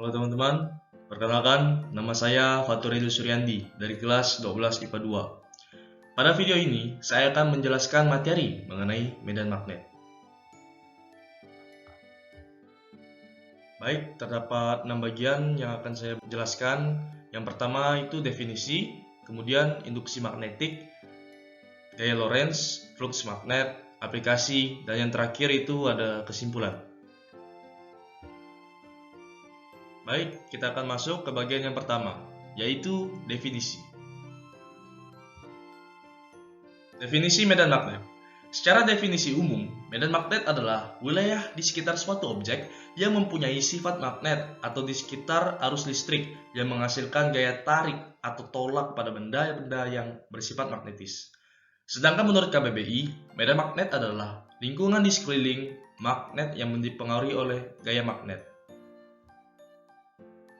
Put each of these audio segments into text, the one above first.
Halo teman-teman, perkenalkan nama saya Faturil Suryandi dari kelas 12 IPA 2. Pada video ini, saya akan menjelaskan materi mengenai medan magnet. Baik, terdapat 6 bagian yang akan saya jelaskan. Yang pertama itu definisi, kemudian induksi magnetik, gaya Lorentz, flux magnet, aplikasi, dan yang terakhir itu ada kesimpulan. Baik, kita akan masuk ke bagian yang pertama, yaitu definisi. Definisi medan magnet. Secara definisi umum, medan magnet adalah wilayah di sekitar suatu objek yang mempunyai sifat magnet atau di sekitar arus listrik yang menghasilkan gaya tarik atau tolak pada benda-benda yang bersifat magnetis. Sedangkan menurut KBBI, medan magnet adalah lingkungan di sekeliling magnet yang dipengaruhi oleh gaya magnet.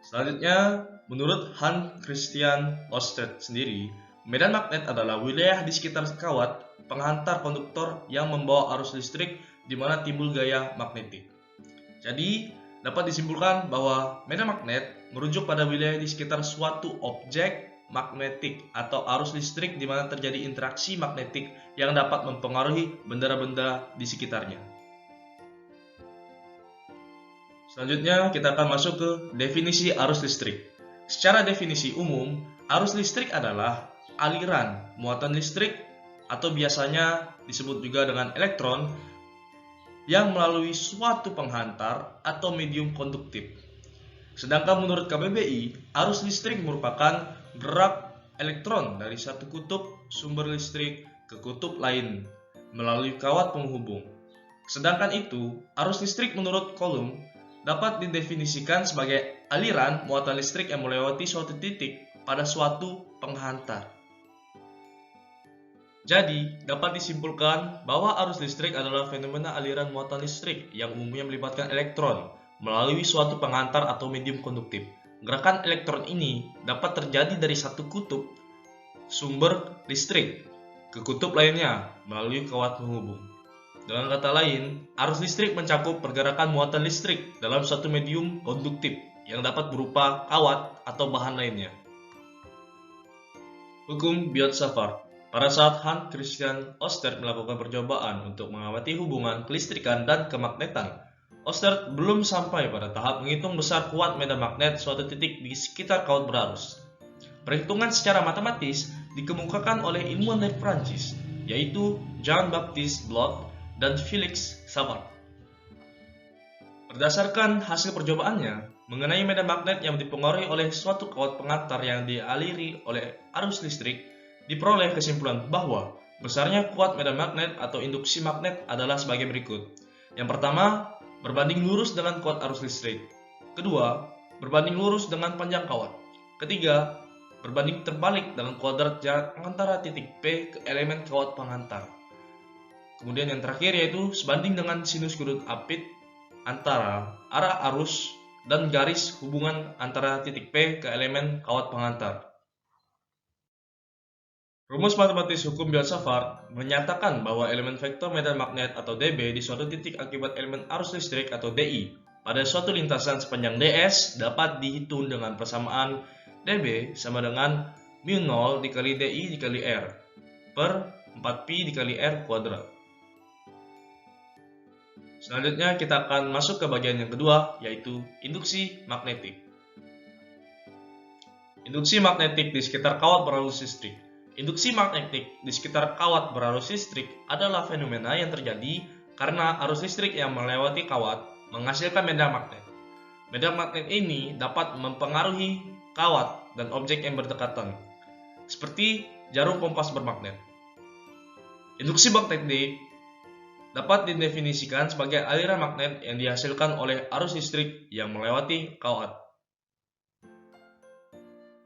Selanjutnya, menurut Hans Christian Ørsted sendiri, medan magnet adalah wilayah di sekitar kawat penghantar konduktor yang membawa arus listrik di mana timbul gaya magnetik. Jadi, dapat disimpulkan bahwa medan magnet merujuk pada wilayah di sekitar suatu objek magnetik atau arus listrik di mana terjadi interaksi magnetik yang dapat mempengaruhi benda-benda di sekitarnya. Selanjutnya, kita akan masuk ke definisi arus listrik. Secara definisi umum, arus listrik adalah aliran muatan listrik atau biasanya disebut juga dengan elektron yang melalui suatu penghantar atau medium konduktif. Sedangkan menurut KBBI, arus listrik merupakan gerak elektron dari satu kutub sumber listrik ke kutub lain melalui kawat penghubung. Sedangkan itu, arus listrik menurut Coulomb dapat didefinisikan sebagai aliran muatan listrik yang melewati suatu titik pada suatu penghantar. Jadi, dapat disimpulkan bahwa arus listrik adalah fenomena aliran muatan listrik yang umumnya melibatkan elektron melalui suatu penghantar atau medium konduktif. Gerakan elektron ini dapat terjadi dari satu kutub sumber listrik ke kutub lainnya melalui kawat penghubung. Dengan kata lain, arus listrik mencakup pergerakan muatan listrik dalam suatu medium konduktif yang dapat berupa kawat atau bahan lainnya. Hukum Biot-Savart. Pada saat Hans Christian Ørsted melakukan percobaan untuk mengamati hubungan kelistrikan dan kemagnetan, Ørsted belum sampai pada tahap menghitung besar kuat medan magnet suatu titik di sekitar kawat berarus. Perhitungan secara matematis dikemukakan oleh ilmuwan dari Prancis, yaitu Jean-Baptiste Blot dan Félix Savart. Berdasarkan hasil percobaannya mengenai medan magnet yang dipengaruhi oleh suatu kawat penghantar yang dialiri oleh arus listrik, diperoleh kesimpulan bahwa besarnya kuat medan magnet atau induksi magnet adalah sebagai berikut. Yang pertama, berbanding lurus dengan kuat arus listrik. Kedua, berbanding lurus dengan panjang kawat. Ketiga, berbanding terbalik dengan kuadrat jarak antara titik P ke elemen kawat penghantar. Kemudian yang terakhir yaitu sebanding dengan sinus sudut apit antara arah arus dan garis hubungan antara titik P ke elemen kawat penghantar. Rumus matematis hukum Biot-Savart menyatakan bahwa elemen vektor medan magnet atau dB di suatu titik akibat elemen arus listrik atau dI pada suatu lintasan sepanjang ds dapat dihitung dengan persamaan dB sama dengan mu0 dikali dI dikali R per 4pi dikali R kuadrat. Selanjutnya kita akan masuk ke bagian yang kedua, yaitu induksi magnetik. Induksi magnetik di sekitar kawat berarus listrik. Induksi magnetik di sekitar kawat berarus listrik adalah fenomena yang terjadi karena arus listrik yang melewati kawat menghasilkan medan magnet. Medan magnet ini dapat mempengaruhi kawat dan objek yang berdekatan, seperti jarum kompas bermagnet. Induksi magnetik dapat didefinisikan sebagai aliran magnet yang dihasilkan oleh arus listrik yang melewati kawat.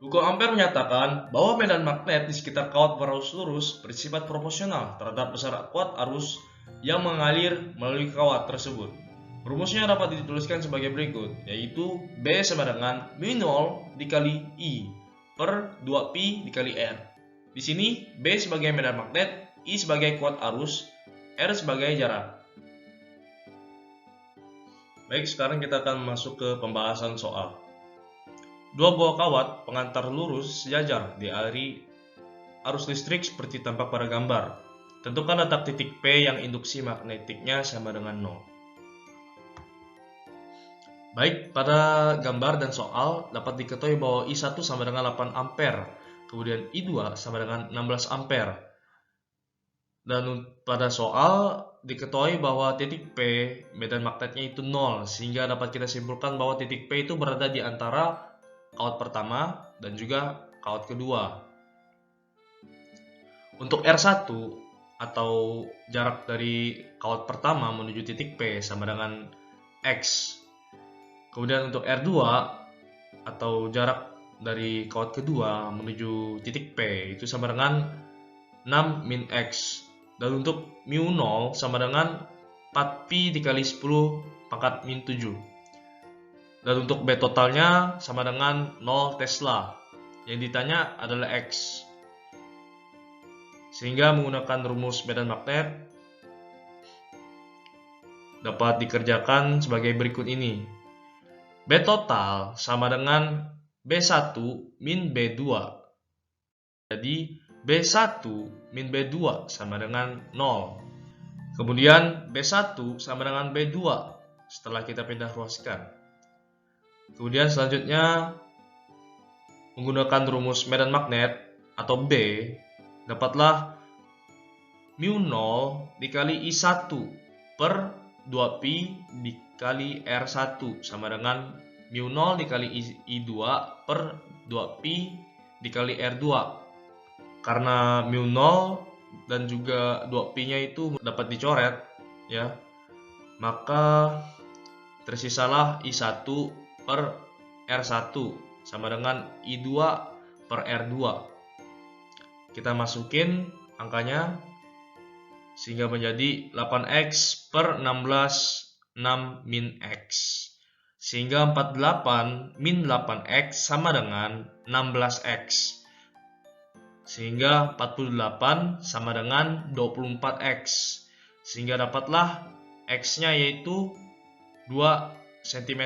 Hukum Ampere menyatakan bahwa medan magnet di sekitar kawat berarus lurus bersifat proporsional terhadap besar kuat arus yang mengalir melalui kawat tersebut. Rumusnya dapat dituliskan sebagai berikut, yaitu B sama dengan mu0 dikali I per 2pi dikali R. Di sini B sebagai medan magnet, I sebagai kuat arus, R sebagai jarak. Baik, sekarang kita akan masuk ke pembahasan soal. Dua buah kawat pengantar lurus sejajar di arus listrik seperti tampak pada gambar. Tentukan letak titik P yang induksi magnetiknya sama dengan 0. Baik, pada gambar dan soal dapat diketahui bahwa I1 sama dengan 8 ampere, kemudian I2 sama dengan 16 ampere. Dan pada soal diketahui bahwa titik P medan magnetnya itu 0, sehingga dapat kita simpulkan bahwa titik P itu berada di antara kawat pertama dan juga kawat kedua. Untuk R1 atau jarak dari kawat pertama menuju titik P sama dengan X. Kemudian untuk R2 atau jarak dari kawat kedua menuju titik P itu sama dengan 6 min X. Dan untuk mu 0 sama dengan 4pi dikali 10 pangkat min 7. Dan untuk B totalnya sama dengan 0 Tesla. Yang ditanya adalah X. Sehingga menggunakan rumus medan magnet dapat dikerjakan sebagai berikut ini. B total sama dengan B1 min B2. Jadi B1 min B2 sama dengan 0. Kemudian B1 sama dengan B2 setelah kita pindah ruaskan. Kemudian selanjutnya menggunakan rumus medan magnet atau B, dapatlah mu 0 dikali I1 per 2pi dikali R1 sama dengan mu 0 dikali I2 per 2pi dikali R2. Karena mu 0 dan juga 2pi-nya itu dapat dicoret, ya, maka tersisalah I1 per R1 sama dengan I2 per R2. Kita masukin angkanya sehingga menjadi 8X per 16 6 min X. Sehingga 48 min 8X sama dengan 16X. Sehingga 48 sama dengan 24X. Sehingga dapatlah X-nya yaitu 2 cm.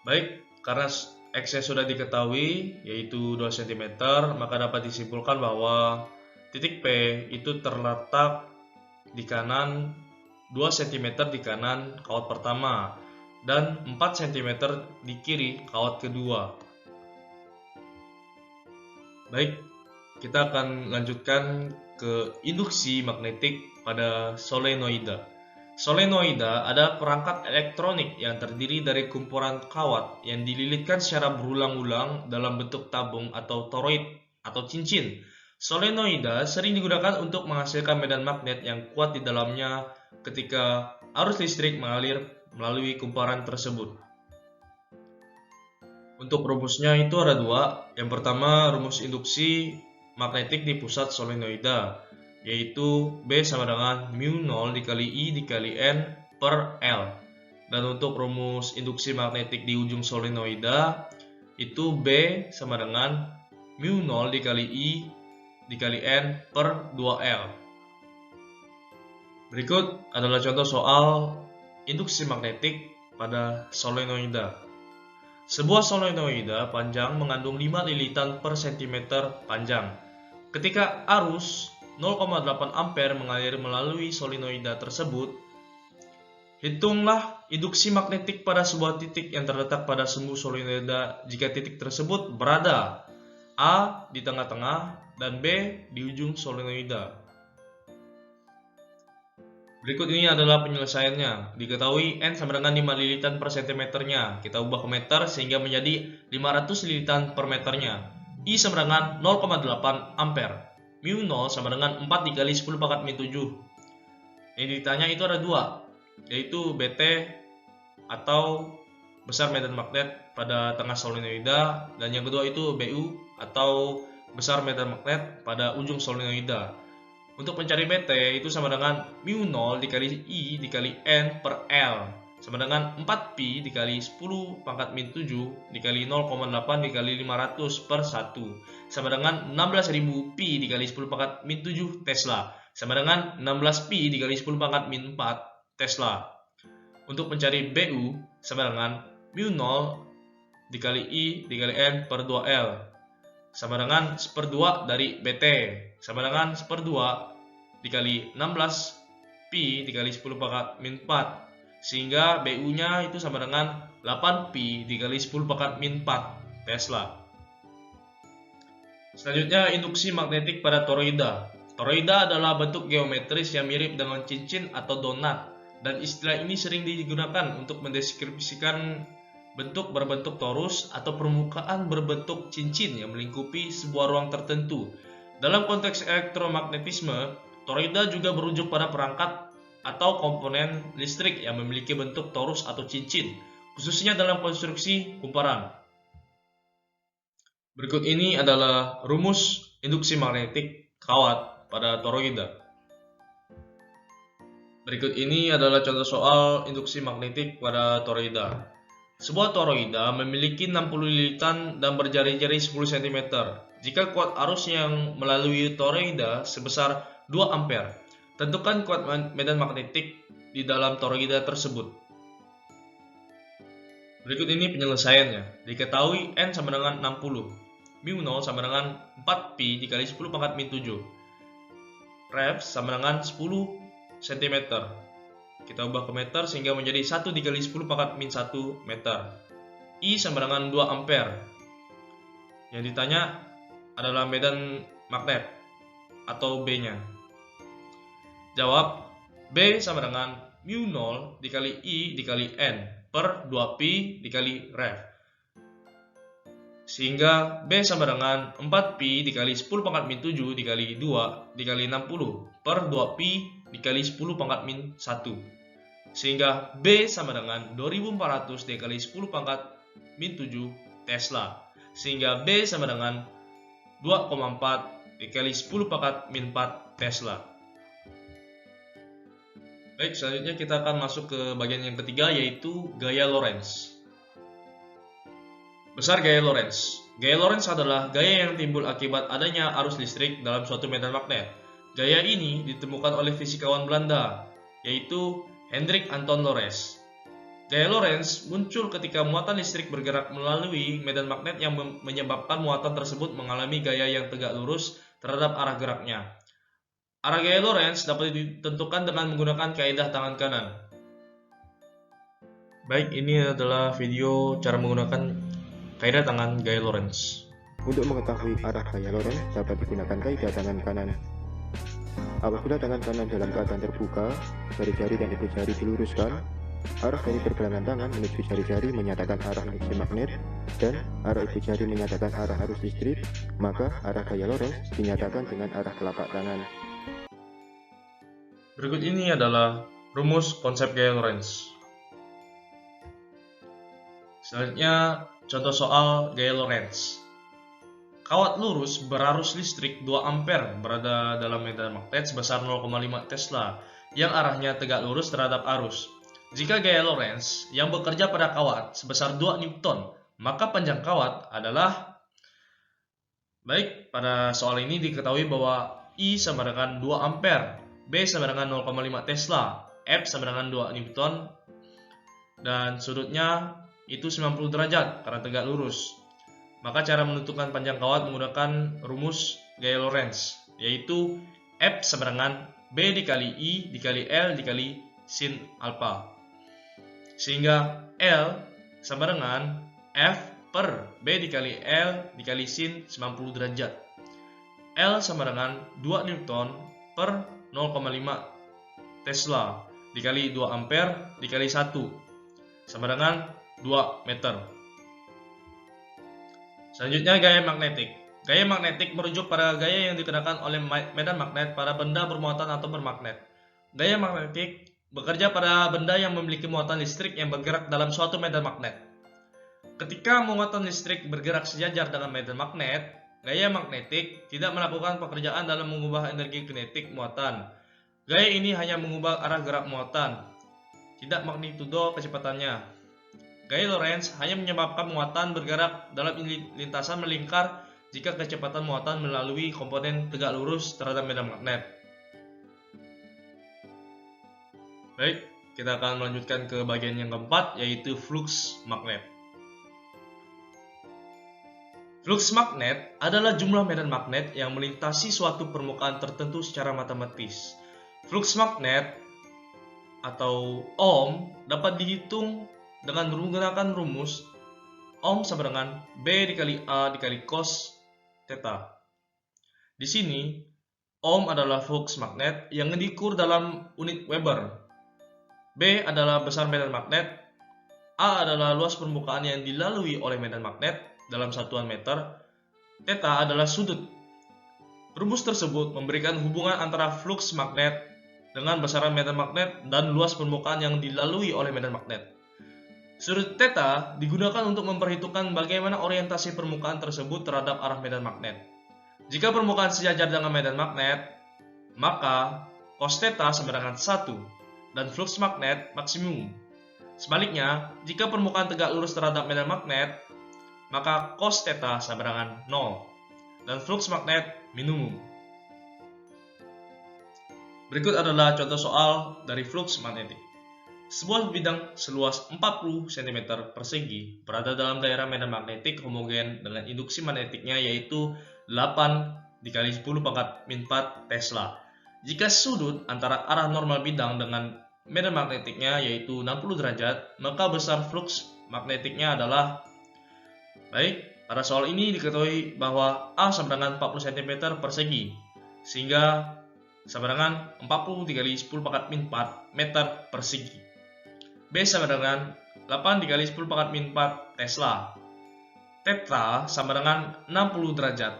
Baik, karena X-nya sudah diketahui yaitu 2 cm, maka dapat disimpulkan bahwa titik P itu terletak di kanan 2 cm di kanan kawat pertama dan 4 cm di kiri kawat kedua. Baik, kita akan lanjutkan ke induksi magnetik pada solenoida. Solenoida adalah perangkat elektronik yang terdiri dari kumpulan kawat yang dililitkan secara berulang-ulang dalam bentuk tabung atau toroid atau cincin. Solenoida sering digunakan untuk menghasilkan medan magnet yang kuat di dalamnya ketika arus listrik mengalir melalui kumparan tersebut. Untuk rumusnya itu ada dua. Yang pertama, rumus induksi magnetik di pusat solenoida, yaitu B sama dengan mu 0 dikali I dikali N per L. Dan untuk rumus induksi magnetik di ujung solenoida, itu B sama dengan mu 0 dikali I dikali N per 2L. Berikut adalah contoh soal induksi magnetik pada solenoida. Sebuah solenoida panjang mengandung 5 lilitan per cm panjang. Ketika arus 0,8 ampere mengalir melalui solenoida tersebut, hitunglah induksi magnetik pada sebuah titik yang terletak pada sumbu solenoida jika titik tersebut berada A di tengah-tengah dan B di ujung solenoida. Berikut ini adalah penyelesaiannya. Diketahui N sama dengan 5 lilitan per cm-nya. Kita ubah ke meter sehingga menjadi 500 lilitan per meternya. I sama dengan 0,8 ampere. Mu 0 sama dengan 4 dikali 10 pangkat min 7. Yang ditanya itu ada dua, yaitu BT atau besar medan magnet pada tengah solenoida, dan yang kedua itu BU atau besar medan magnet pada ujung solenoida. Untuk mencari BT itu sama dengan mu 0 dikali I dikali N per L sama dengan 4pi dikali 10 pangkat min 7 dikali 0,8 dikali 500 per 1 sama dengan 16.000 pi dikali 10 pangkat min 7 Tesla sama dengan 16 pi dikali 10 pangkat min 4 Tesla. Untuk mencari BU sama dengan mu 0 dikali I dikali N per 2L sama dengan 1/2 dari BT sama dengan 1/2 dikali 16 Pi dikali 10 pangkat min 4 sehingga BU nya itu sama dengan 8 Pi dikali 10 pangkat min 4 Tesla. Selanjutnya induksi magnetik pada toroida. Toroida adalah bentuk geometris yang mirip dengan cincin atau donat dan istilah ini sering digunakan untuk mendeskripsikan bentuk berbentuk torus atau permukaan berbentuk cincin yang melingkupi sebuah ruang tertentu. Dalam konteks elektromagnetisme, toroida juga merujuk pada perangkat atau komponen listrik yang memiliki bentuk torus atau cincin, khususnya dalam konstruksi kumparan. Berikut ini adalah rumus induksi magnetik kawat pada toroida. Berikut ini adalah contoh soal induksi magnetik pada toroida. Sebuah toroida memiliki 60 lilitan dan berjari-jari 10 cm. Jika kuat arus yang melalui toroida sebesar 2 ampere, tentukan kuat medan magnetik di dalam toroida tersebut. Berikut ini penyelesaiannya. Diketahui N sama dengan 60, mu 0 sama dengan 4 Pi dikali 10 pangkat min 7, ref sama dengan 10 cm. Kita ubah ke meter sehingga menjadi 1 dikali 10 pangkat min 1 meter. I sama dengan 2 ampere. Yang ditanya adalah medan magnet atau B-nya. Jawab, B sama dengan mu 0 dikali I dikali N per 2Pi dikali ref. Sehingga B sama dengan 4Pi dikali 10 pangkat min 7 dikali 2 dikali 60 per 2Pi dikali 10 pangkat min 1. Sehingga B sama dengan 2400 dikali 10 pangkat min 7 Tesla. Sehingga B sama dengan 2,4 dikali 10 pangkat min 4 Tesla. Baik, selanjutnya kita akan masuk ke bagian yang ketiga, yaitu gaya Lorentz. Besar gaya Lorentz. Gaya Lorentz adalah gaya yang timbul akibat adanya arus listrik dalam suatu medan magnet. Gaya ini ditemukan oleh fisikawan Belanda, yaitu Hendrik Anton Lorentz. Gaya Lorentz muncul ketika muatan listrik bergerak melalui medan magnet yang menyebabkan muatan tersebut mengalami gaya yang tegak lurus terhadap arah geraknya. Arah gaya Lorentz dapat ditentukan dengan menggunakan kaidah tangan kanan. Baik, ini adalah video cara menggunakan kaidah tangan gaya Lorentz. Untuk mengetahui arah gaya Lorentz dapat digunakan kaidah tangan kanan. Apabila tangan kanan dalam keadaan terbuka, jari-jari dan ibu jari diluruskan, arah dari pergelangan tangan menuju jari-jari menyatakan arah induksi magnet, dan arah ibu jari menyatakan arah arus listrik, maka arah gaya Lorentz dinyatakan dengan arah telapak tangan. Berikut ini adalah rumus konsep gaya Lorentz. Selanjutnya, contoh soal gaya Lorentz. Kawat lurus berarus listrik 2 ampere berada dalam medan magnet sebesar 0,5 Tesla yang arahnya tegak lurus terhadap arus. Jika gaya Lorentz yang bekerja pada kawat sebesar 2 Newton, maka panjang kawat adalah... Baik, pada soal ini diketahui bahwa I sama dengan 2 ampere, B sama dengan 0,5 Tesla, F sama dengan 2 Newton, dan sudutnya itu 90 derajat karena tegak lurus. Maka cara menentukan panjang kawat menggunakan rumus gaya Lorentz, yaitu F sama dengan B dikali I dikali L dikali sin alpha. Sehingga L sama dengan F per B dikali L dikali sin 90 derajat. L sama dengan 2 Newton per 0,5 Tesla dikali 2 ampere dikali 1 sama dengan 2 meter. Selanjutnya, gaya magnetik. Gaya magnetik merujuk pada gaya yang dikenakan oleh medan magnet pada benda bermuatan atau bermagnet. Gaya magnetik bekerja pada benda yang memiliki muatan listrik yang bergerak dalam suatu medan magnet. Ketika muatan listrik bergerak sejajar dengan medan magnet, gaya magnetik tidak melakukan pekerjaan dalam mengubah energi kinetik muatan. Gaya ini hanya mengubah arah gerak muatan, tidak magnitudo kecepatannya. Gaya Lorentz hanya menyebabkan muatan bergerak dalam lintasan melingkar jika kecepatan muatan melalui komponen tegak lurus terhadap medan magnet. Baik, kita akan melanjutkan ke bagian yang keempat, yaitu flux magnet. Flux magnet adalah jumlah medan magnet yang melintasi suatu permukaan tertentu secara matematis. Flux magnet atau Ohm dapat dihitung dengan menggunakan rumus Ohm sama dengan B dikali A dikali cos theta. Di sini, Ohm adalah flux magnet yang diukur dalam unit Weber. B adalah besar medan magnet. A adalah luas permukaan yang dilalui oleh medan magnet dalam satuan meter. Theta adalah sudut. Rumus tersebut memberikan hubungan antara flux magnet dengan besaran medan magnet dan luas permukaan yang dilalui oleh medan magnet. Sudut theta digunakan untuk memperhitungkan bagaimana orientasi permukaan tersebut terhadap arah medan magnet. Jika permukaan sejajar dengan medan magnet, maka cos theta sama dengan 1 dan flux magnet maksimum. Sebaliknya, jika permukaan tegak lurus terhadap medan magnet, maka cos theta sama dengan 0 dan flux magnet minimum. Berikut adalah contoh soal dari flux magnetik. Sebuah bidang seluas 40 cm persegi berada dalam daerah medan magnetik homogen dengan induksi magnetiknya yaitu 8 dikali 10 pangkat min 4 Tesla. Jika sudut antara arah normal bidang dengan medan magnetiknya yaitu 60 derajat, maka besar flux magnetiknya adalah. Baik, pada soal ini diketahui bahwa A sama dengan 40 cm persegi, sehingga sama dengan 40 dikali 10 pangkat min 4 meter persegi. B sama dengan 8 dikali 10 pangkat min 4 Tesla. Theta sama dengan 60 derajat.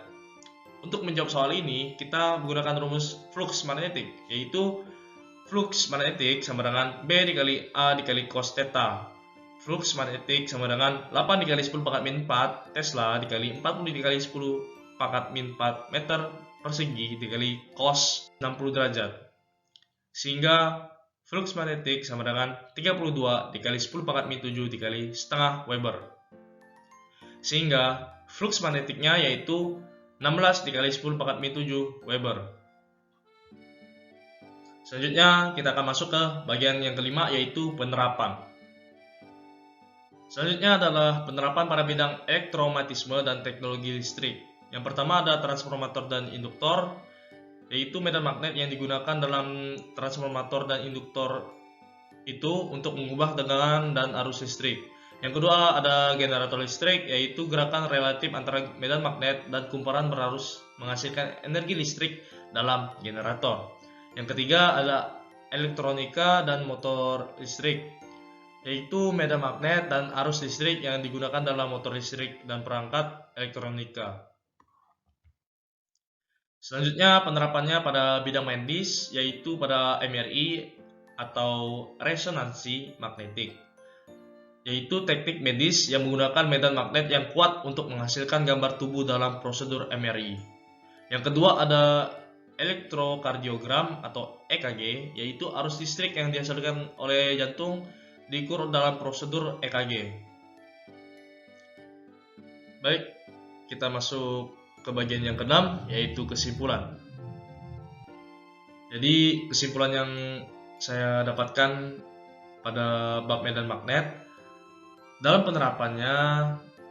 Untuk menjawab soal ini, kita menggunakan rumus flux magnetik, yaitu flux magnetik sama dengan B dikali A dikali cos theta. Flux magnetik sama dengan 8 dikali 10 pangkat min 4 Tesla dikali 40 dikali 10 pangkat min 4 meter persegi dikali cos 60 derajat. Sehingga flux magnetik sama dengan 32 dikali 10 pangkat min 7 dikali setengah Weber. Sehingga flux magnetiknya yaitu 16 dikali 10 pangkat min 7 Weber. Selanjutnya kita akan masuk ke bagian yang kelima, yaitu penerapan. Selanjutnya adalah penerapan pada bidang elektromagnetisme dan teknologi listrik. Yang pertama ada transformator dan induktor, yaitu medan magnet yang digunakan dalam transformator dan induktor itu untuk mengubah tegangan dan arus listrik. Yang kedua ada generator listrik, yaitu gerakan relatif antara medan magnet dan kumparan berarus menghasilkan energi listrik dalam generator. Yang ketiga ada elektronika dan motor listrik, yaitu medan magnet dan arus listrik yang digunakan dalam motor listrik dan perangkat elektronika. Selanjutnya penerapannya pada bidang medis, yaitu pada MRI atau resonansi magnetik, yaitu teknik medis yang menggunakan medan magnet yang kuat untuk menghasilkan gambar tubuh dalam prosedur MRI. Yang kedua ada elektrokardiogram atau EKG, yaitu arus listrik yang dihasilkan oleh jantung diukur dalam prosedur EKG. Baik, kita masuk ke bagian yang keenam, yaitu kesimpulan. Jadi kesimpulan yang saya dapatkan pada bab medan magnet, dalam penerapannya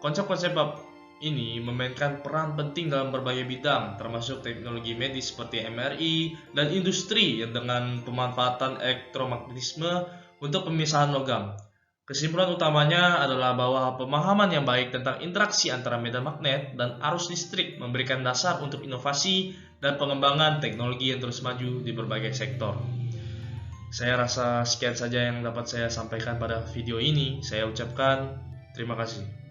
konsep-konsep bab ini memainkan peran penting dalam berbagai bidang, termasuk teknologi medis seperti MRI dan industri yang dengan pemanfaatan elektromagnetisme untuk pemisahan logam. Kesimpulan utamanya adalah bahwa pemahaman yang baik tentang interaksi antara medan magnet dan arus listrik memberikan dasar untuk inovasi dan pengembangan teknologi yang terus maju di berbagai sektor. Saya rasa sekian saja yang dapat saya sampaikan pada video ini. Saya ucapkan terima kasih.